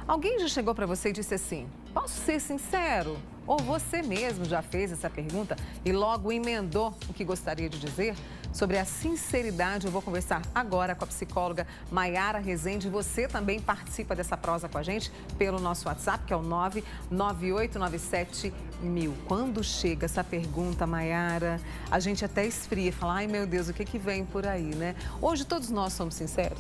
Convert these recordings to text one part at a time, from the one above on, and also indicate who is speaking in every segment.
Speaker 1: Alguém já chegou para você e disse assim: posso ser sincero? Ou você mesmo já fez essa pergunta e logo emendou o que gostaria de dizer? Sobre a sinceridade, eu vou conversar agora com a psicóloga Maiara Rezende. Você também participa dessa prosa com a gente pelo nosso WhatsApp, que é o 99897 1000. Quando chega essa pergunta, Maiara, a gente até esfria e fala: ai meu Deus, o que que vem por aí, né? Hoje todos nós somos sinceros?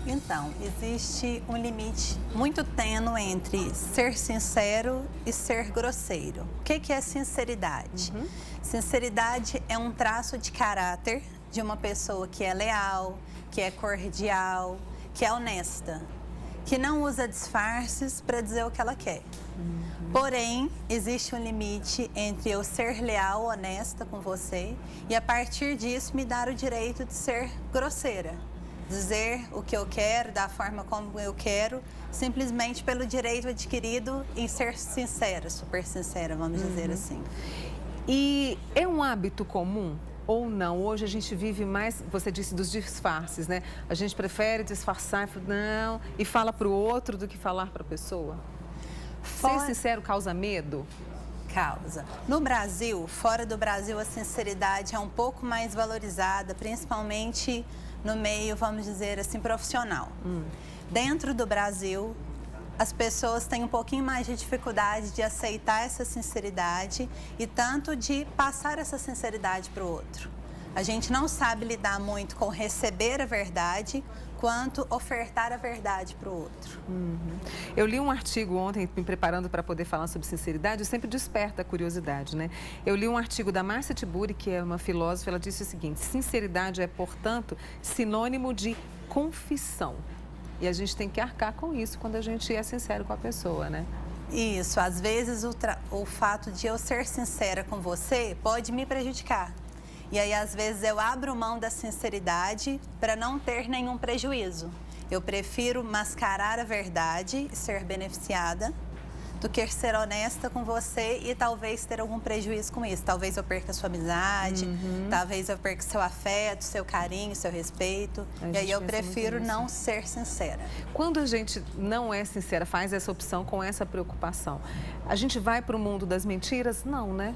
Speaker 2: Então, existe um limite muito tênue entre ser sincero e ser grosseiro. O que é sinceridade? Sinceridade é um traço de caráter de uma pessoa que é leal, que é cordial, que é honesta, que não usa disfarces para dizer o que ela quer. Porém, existe um limite entre eu ser leal, honesta com você e, a partir disso, me dar o direito de ser grosseira. Dizer o que eu quero, da forma como eu quero, simplesmente pelo direito adquirido em ser sincera, super sincera, vamos dizer assim.
Speaker 1: E é um hábito comum ou não? Hoje a gente vive mais, você disse, dos disfarces, né? A gente prefere disfarçar e fala para o outro do que falar para a pessoa. Ser sincero causa medo?
Speaker 2: Causa. No Brasil, fora do Brasil, a sinceridade é um pouco mais valorizada, principalmente no meio, vamos dizer assim, profissional. Dentro do Brasil, as pessoas têm um pouquinho mais de dificuldade de aceitar essa sinceridade e tanto de passar essa sinceridade para o outro. A gente não sabe lidar muito com receber a verdade, quanto ofertar a verdade para o outro.
Speaker 1: Eu li um artigo ontem, me preparando para poder falar sobre sinceridade, sempre desperta a curiosidade, né? Eu li um artigo da Márcia Tiburi, que é uma filósofa, ela disse o seguinte: sinceridade é, portanto, sinônimo de confissão. E a gente tem que arcar com isso quando a gente é sincero com a pessoa, né?
Speaker 2: Isso, às vezes o fato de eu ser sincera com você pode me prejudicar. E aí, às vezes, eu abro mão da sinceridade para não ter nenhum prejuízo. Eu prefiro mascarar a verdade e ser beneficiada do que ser honesta com você e talvez ter algum prejuízo com isso. Talvez eu perca a sua amizade, talvez eu perca seu afeto, seu carinho, seu respeito. E aí eu prefiro não ser sincera.
Speaker 1: Quando a gente não é sincera, faz essa opção com essa preocupação, a gente vai para o mundo das mentiras? Não, né?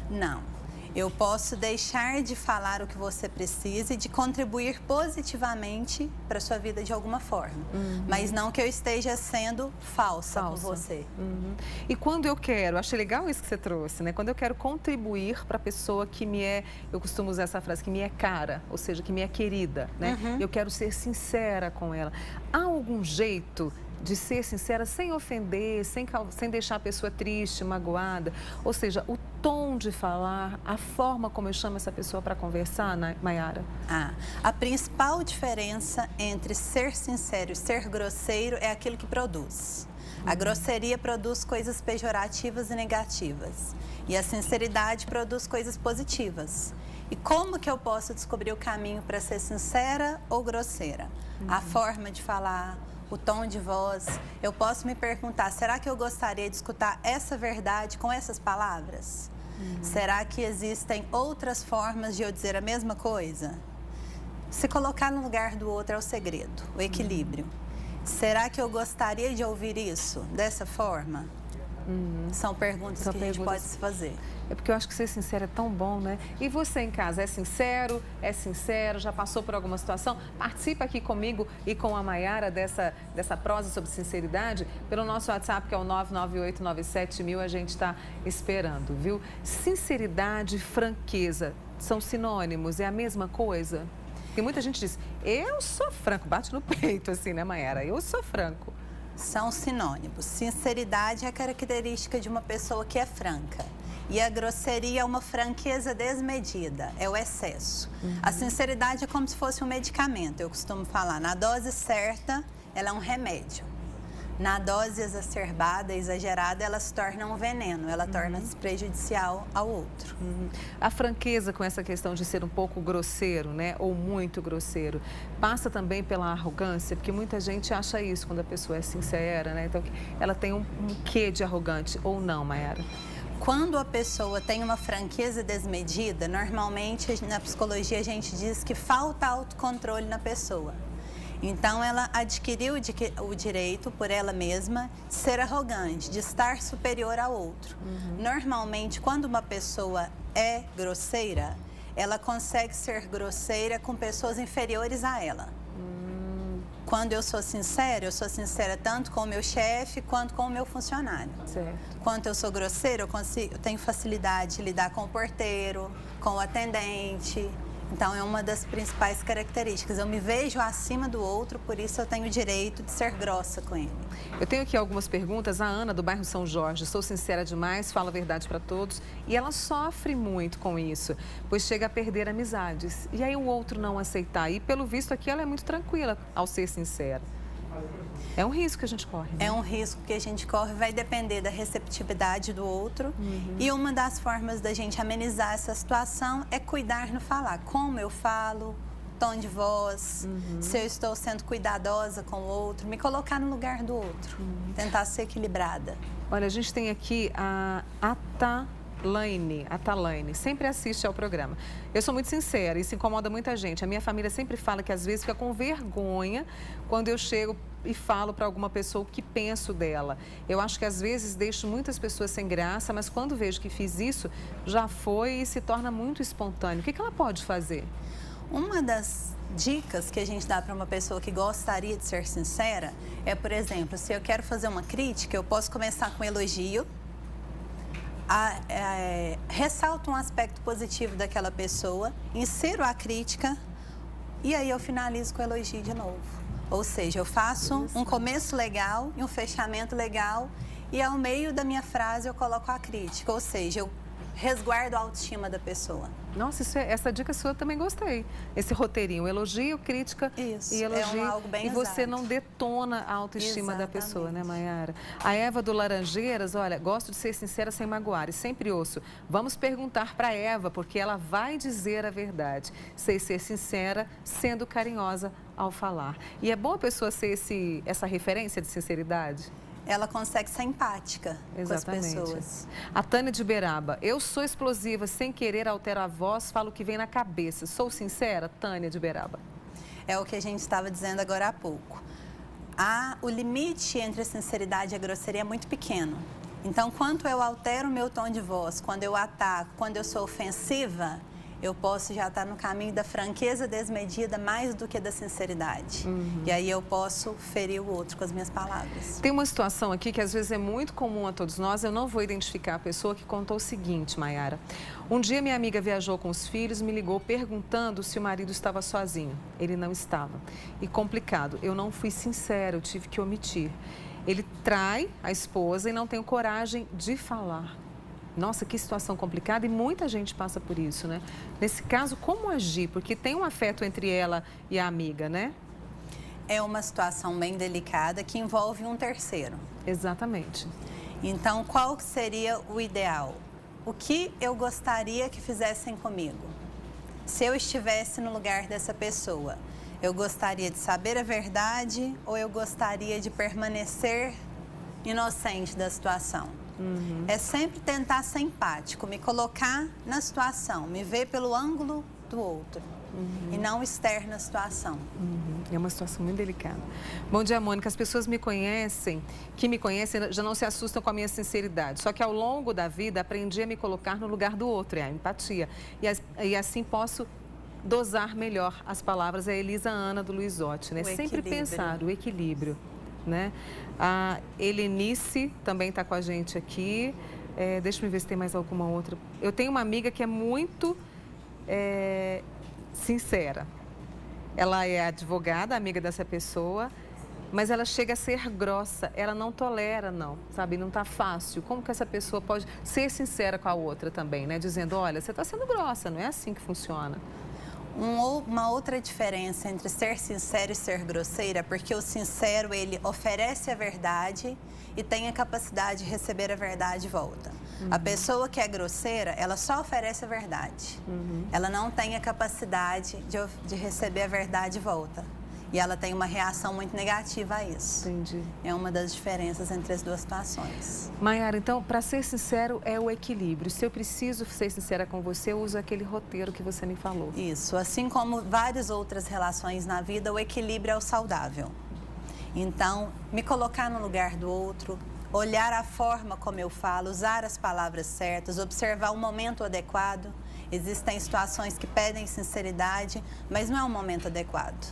Speaker 2: Não. Eu posso deixar de falar o que você precisa e de contribuir positivamente para a sua vida de alguma forma. Mas não que eu esteja sendo falsa com você.
Speaker 1: E quando eu quero, achei legal isso que você trouxe, né? Quando eu quero contribuir para a pessoa que me é, eu costumo usar essa frase, que me é cara, ou seja, que me é querida, né? Eu quero ser sincera com ela. Há algum jeito de ser sincera sem ofender, sem deixar a pessoa triste, magoada? Ou seja, o tom de falar, a forma como eu chamo essa pessoa para conversar, né, Maiara?
Speaker 2: A principal diferença entre ser sincero e ser grosseiro é aquilo que produz. A grosseria produz coisas pejorativas e negativas. E a sinceridade produz coisas positivas. E como que eu posso descobrir o caminho para ser sincera ou grosseira? A forma de falar, o tom de voz. Eu posso me perguntar: será que eu gostaria de escutar essa verdade com essas palavras? Será que existem outras formas de eu dizer a mesma coisa? Se colocar no lugar do outro é o segredo, o equilíbrio. Será que eu gostaria de ouvir isso dessa forma? São perguntas que a gente pode se fazer.
Speaker 1: É porque eu acho que ser sincero é tão bom, né? E você em casa, é sincero? É sincero? Já passou por alguma situação? Participa aqui comigo e com a Maiara dessa prosa sobre sinceridade pelo nosso WhatsApp, que é o 99897 1000. A gente está esperando, viu? Sinceridade e franqueza são sinônimos? É a mesma coisa? Porque muita gente diz: eu sou franco. Bate no peito assim, né, Maiara? Eu sou franco.
Speaker 2: São sinônimos. Sinceridade é a característica de uma pessoa que é franca. E a grosseria é uma franqueza desmedida, é o excesso. A sinceridade é como se fosse um medicamento, eu costumo falar. Na dose certa, ela é um remédio. Na dose exacerbada, exagerada, ela se torna um veneno, ela torna-se prejudicial ao outro.
Speaker 1: A franqueza com essa questão de ser um pouco grosseiro, né, ou muito grosseiro, passa também pela arrogância, porque muita gente acha isso quando a pessoa é sincera, né? Então, ela tem um quê de arrogante ou não, Maiara?
Speaker 2: Quando a pessoa tem uma franqueza desmedida, normalmente na psicologia a gente diz que falta autocontrole na pessoa. Então, ela adquiriu o direito por ela mesma de ser arrogante, de estar superior ao outro. Normalmente, quando uma pessoa é grosseira, ela consegue ser grosseira com pessoas inferiores a ela. Quando eu sou sincera tanto com o meu chefe quanto com o meu funcionário.
Speaker 1: Certo.
Speaker 2: Quando eu sou grosseira, eu tenho facilidade de lidar com o porteiro, com o atendente. Então, é uma das principais características. Eu me vejo acima do outro, por isso eu tenho o direito de ser grossa com ele.
Speaker 1: Eu tenho aqui algumas perguntas. A Ana, do bairro São Jorge, sou sincera demais, falo a verdade para todos. E ela sofre muito com isso, pois chega a perder amizades. E aí o outro não aceitar. E pelo visto aqui ela é muito tranquila ao ser sincera. É um risco que a gente corre, né?
Speaker 2: É um risco que a gente corre, vai depender da receptividade do outro. E uma das formas da gente amenizar essa situação é cuidar no falar. Como eu falo, tom de voz, se eu estou sendo cuidadosa com o outro, me colocar no lugar do outro, tentar ser equilibrada.
Speaker 1: Olha, a gente tem aqui a Atalaine, sempre assiste ao programa. Eu sou muito sincera, isso incomoda muita gente. A minha família sempre fala que às vezes fica com vergonha quando eu chego e falo para alguma pessoa o que penso dela. Eu acho que às vezes deixo muitas pessoas sem graça, mas quando vejo que fiz isso, já foi e se torna muito espontâneo. O que ela pode fazer?
Speaker 2: Uma das dicas que a gente dá para uma pessoa que gostaria de ser sincera é, por exemplo, se eu quero fazer uma crítica, eu posso começar com um elogio, ressalto um aspecto positivo daquela pessoa, insiro a crítica e aí eu finalizo com o elogio de novo. Ou seja, eu faço um começo legal e um fechamento legal e ao meio da minha frase eu coloco a crítica. Ou seja, eu resguardo a autoestima da pessoa.
Speaker 1: Nossa, essa dica sua eu também gostei. Esse roteirinho, elogio, crítica e elogio.
Speaker 2: Algo bem
Speaker 1: e você
Speaker 2: exato.
Speaker 1: não detona a autoestima da pessoa, né,
Speaker 2: Exatamente.
Speaker 1: Maiara? A Eva do Laranjeiras, olha, gosto de ser sincera sem magoar e sempre ouço. Vamos perguntar para Eva, porque ela vai dizer a verdade. Sei ser sincera, sendo carinhosa ao falar. E é bom a pessoa ser essa referência de sinceridade?
Speaker 2: Ela consegue ser empática com as pessoas.
Speaker 1: A Tânia de Beraba, eu sou explosiva, sem querer altero a voz, falo o que vem na cabeça. Sou sincera, Tânia de Beraba.
Speaker 2: É o que a gente estava dizendo agora há pouco. O limite entre a sinceridade e a grosseria é muito pequeno. Então, quando eu altero o meu tom de voz, quando eu ataco, quando eu sou ofensiva, eu posso já estar no caminho da franqueza desmedida mais do que da sinceridade. E aí eu posso ferir o outro com as minhas palavras.
Speaker 1: Tem uma situação aqui que às vezes é muito comum a todos nós, eu não vou identificar a pessoa, que contou o seguinte, Maiara. Um dia minha amiga viajou com os filhos, me ligou perguntando se o marido estava sozinho. Ele não estava. E complicado, eu não fui sincera, eu tive que omitir. Ele trai a esposa e não tenho coragem de falar. Nossa, que situação complicada e muita gente passa por isso, né? Nesse caso, como agir? Porque tem um afeto entre ela e a amiga, né?
Speaker 2: É uma situação bem delicada que envolve um terceiro.
Speaker 1: Exatamente.
Speaker 2: Então, qual seria o ideal? O que eu gostaria que fizessem comigo? Se eu estivesse no lugar dessa pessoa, eu gostaria de saber a verdade ou eu gostaria de permanecer inocente da situação? É sempre tentar ser empático, me colocar na situação, me ver pelo ângulo do outro e não externa a situação.
Speaker 1: É uma situação muito delicada. Bom dia, Mônica. As pessoas que me conhecem, já não se assustam com a minha sinceridade. Só que ao longo da vida aprendi a me colocar no lugar do outro, é a empatia. E assim posso dosar melhor as palavras. É a Elisa Ana do Luizotti, né? Sempre pensar o equilíbrio. Né? A Helenice também está com a gente aqui. Deixa eu ver se tem mais alguma outra. Eu tenho uma amiga que é muito sincera. Ela é advogada, amiga dessa pessoa, mas ela chega a ser grossa. Ela não tolera, não, sabe? Não está fácil. Como que essa pessoa pode ser sincera com a outra também, né? Dizendo, olha, você está sendo grossa, não é assim que funciona.
Speaker 2: Uma outra diferença entre ser sincero e ser grosseira é porque o sincero, ele oferece a verdade e tem a capacidade de receber a verdade de volta. A pessoa que é grosseira, ela só oferece a verdade. Ela não tem a capacidade de receber a verdade de volta. e ela tem uma reação muito negativa a isso.
Speaker 1: Entendi.
Speaker 2: É uma das diferenças entre as duas situações.
Speaker 1: Maiara, então, para ser sincero, é o equilíbrio. Se eu preciso ser sincera com você, eu uso aquele roteiro que você me falou.
Speaker 2: Isso, assim como várias outras relações na vida, o equilíbrio é o saudável. Então, me colocar no lugar do outro, olhar a forma como eu falo, usar as palavras certas, observar o momento adequado. Existem situações que pedem sinceridade, mas não é um momento adequado.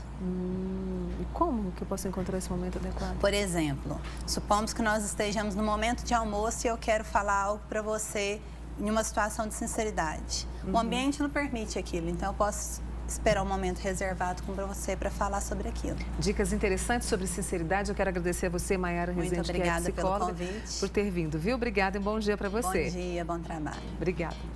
Speaker 1: E como que eu posso encontrar esse momento adequado?
Speaker 2: Por exemplo, supomos que nós estejamos no momento de almoço e eu quero falar algo para você em uma situação de sinceridade. O ambiente não permite aquilo, então eu posso esperar um momento reservado com você para falar sobre aquilo.
Speaker 1: Dicas interessantes sobre sinceridade. Eu quero agradecer a você, Maiara Rezende,
Speaker 2: Muito obrigada
Speaker 1: que é psicóloga,
Speaker 2: pelo convite.
Speaker 1: por ter vindo, viu? Obrigada e bom dia para você.
Speaker 2: Bom dia, bom trabalho.
Speaker 1: Obrigada.